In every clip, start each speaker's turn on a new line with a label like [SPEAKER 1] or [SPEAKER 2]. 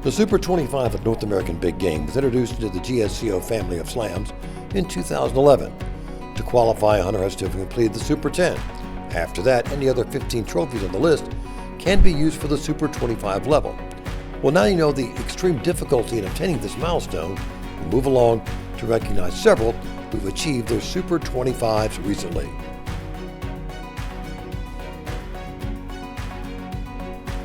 [SPEAKER 1] The Super 25 at North American Big Game was introduced into the GSCO family of slams in 2011. To qualify, a hunter has to have completed the Super 10. After that, any other 15 trophies on the list can be used for the Super 25 level. Well, now you know the extreme difficulty in obtaining this milestone. We'll move along to recognize several who've achieved their Super 25s recently.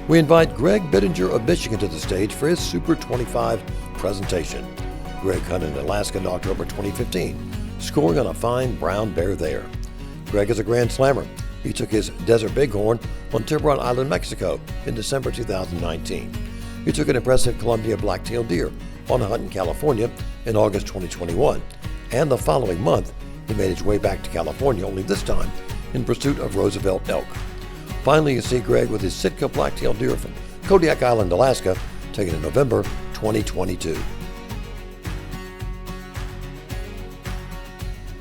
[SPEAKER 1] We invite Greg Bittinger of Michigan to the stage for his Super 25 presentation. Greg hunted in Alaska in October 2015, scoring on a fine brown bear there. Greg is a Grand Slammer. He took his Desert Bighorn on Tiburon Island, Mexico in December 2019. He took an impressive Columbia black-tailed deer on a hunt in California in August 2021. And the following month, he made his way back to California, only this time in pursuit of Roosevelt elk. Finally, you see Greg with his Sitka black-tailed deer from Kodiak Island, Alaska, taken in November 2022.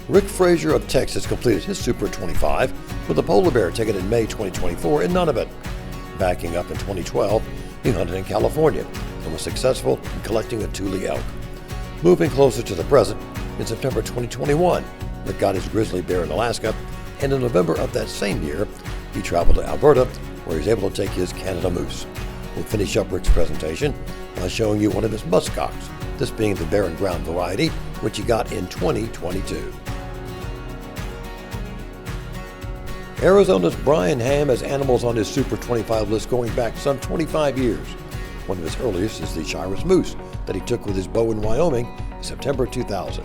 [SPEAKER 1] Rick Frazier of Texas completed his Super 25 with a polar bear taken in May 2024 in Nunavut. Backing up in 2012, he hunted in California and was successful in collecting a Thule elk. Moving closer to the present, in September 2021, Rick got his grizzly bear in Alaska, and in November of that same year, he traveled to Alberta, where he was able to take his Canada moose. We'll finish up Rick's presentation by showing you one of his muskox, this being the barren ground variety, which he got in 2022. Arizona's Brian Ham has animals on his Super 25 list going back some 25 years. One of his earliest is the Shiras moose that he took with his bow in Wyoming in September 2000.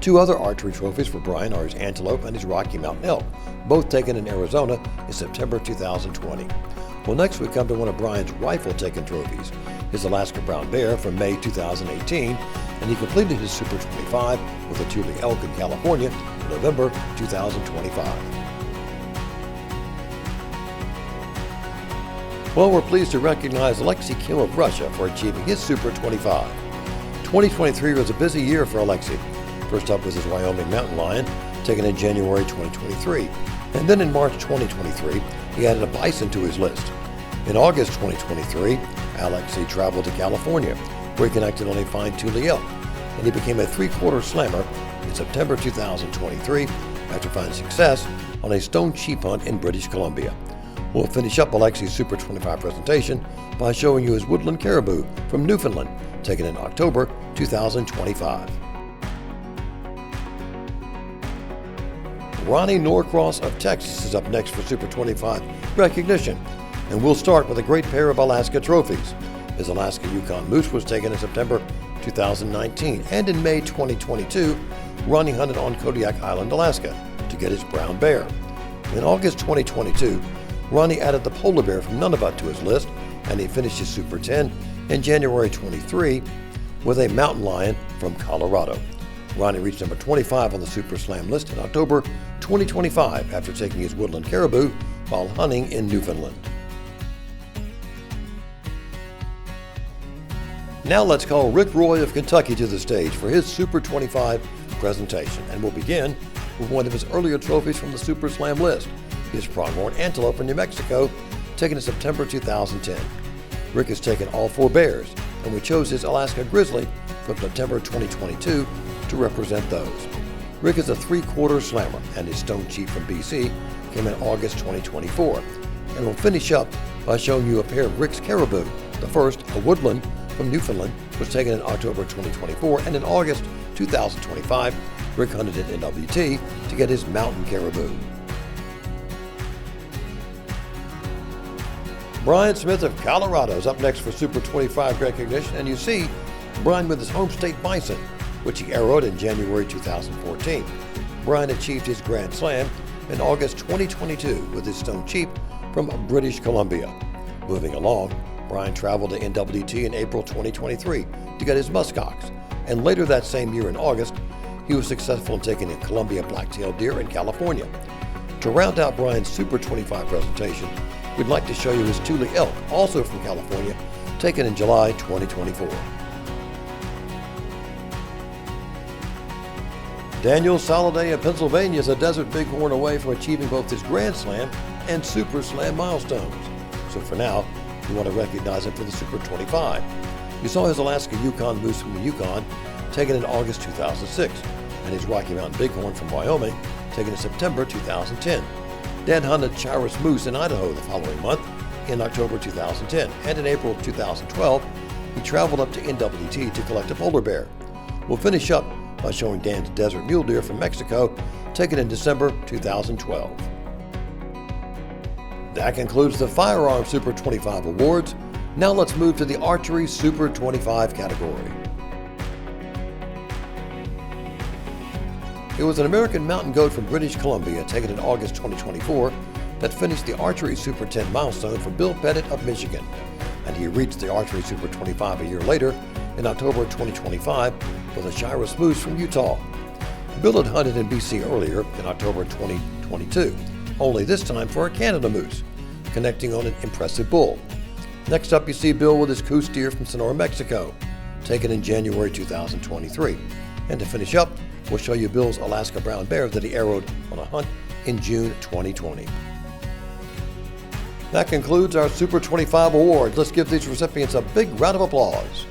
[SPEAKER 1] Two other archery trophies for Brian are his antelope and his Rocky Mountain elk, both taken in Arizona in September 2020. Well, next we come to one of Brian's rifle-taken trophies, his Alaska brown bear from May 2018, and he completed his Super 25 with a Thule elk in California in November 2025. Well, we're pleased to recognize Alexei Kim of Russia for achieving his Super 25. 2023 was a busy year for Alexei. First up was his Wyoming mountain lion, taken in January 2023. And then in March 2023, he added a bison to his list. In August 2023, Alexei traveled to California, where he connected on a fine Thule elk, and he became a three-quarter slammer in September 2023 after finding success on a stone sheep hunt in British Columbia. We'll finish up Alexei's Super 25 presentation by showing you his woodland caribou from Newfoundland, taken in October 2025. Ronnie Norcross of Texas is up next for Super 25 recognition, and we'll start with a great pair of Alaska trophies. His Alaska Yukon moose was taken in September 2019, and in May 2022, Ronnie hunted on Kodiak Island, Alaska, to get his brown bear. In August 2022, Ronnie added the polar bear from Nunavut to his list, and he finished his Super 10 in January 23 with a mountain lion from Colorado. Ronnie reached number 25 on the Super Slam list in October 2025 after taking his woodland caribou while hunting in Newfoundland. Now let's call Rick Roy of Kentucky to the stage for his Super 25 presentation, and we'll begin with one of his earlier trophies from the Super Slam list, his pronghorn antelope from New Mexico, taken in September 2010. Rick has taken all four bears, and we chose his Alaska grizzly from September 2022 to represent those. Rick is a three-quarter slammer, and his stone sheep from BC came in August 2024. And we'll finish up by showing you a pair of Rick's caribou. The first, a woodland from Newfoundland, was taken in October 2024, and in August 2025, Rick hunted in NWT to get his mountain caribou. Brian Smith of Colorado is up next for Super 25 recognition, and you see Brian with his home state bison, which he arrowed in January 2014. Brian achieved his Grand Slam in August 2022 with his stone sheep from British Columbia. Moving along, Brian traveled to NWT in April 2023 to get his muskox, and later that same year in August, he was successful in taking a Columbia black-tailed deer in California. To round out Brian's Super 25 presentation, we'd like to show you his Thule elk, also from California, taken in July 2024. Daniel Soliday of Pennsylvania is a Desert Bighorn away from achieving both his Grand Slam and Super Slam milestones. So for now, we want to recognize him for the Super 25. You saw his Alaska Yukon moose from the Yukon, taken in August 2006, and his Rocky Mountain Bighorn from Wyoming, taken in September 2010. Dan hunted Chiris moose in Idaho the following month, in October 2010, and in April 2012, he traveled up to NWT to collect a polar bear. We'll finish up by showing Dan's desert mule deer from Mexico, taken in December 2012. That concludes the Firearm Super 25 Awards. Now let's move to the Archery Super 25 category. It was an American mountain goat from British Columbia, taken in August 2024, that finished the Archery Super 10 milestone for Bill Pettit of Michigan, and he reached the Archery Super 25 a year later, in October 2025, with a Chiris moose from Utah. Bill had hunted in BC earlier, in October 2022, only this time for a Canada moose, connecting on an impressive bull. Next up, you see Bill with his Coues deer from Sonora, Mexico, taken in January 2023. And to finish up, we'll show you Bill's Alaska brown bear that he arrowed on a hunt in June 2020. That concludes our Super 25 Awards. Let's give these recipients a big round of applause.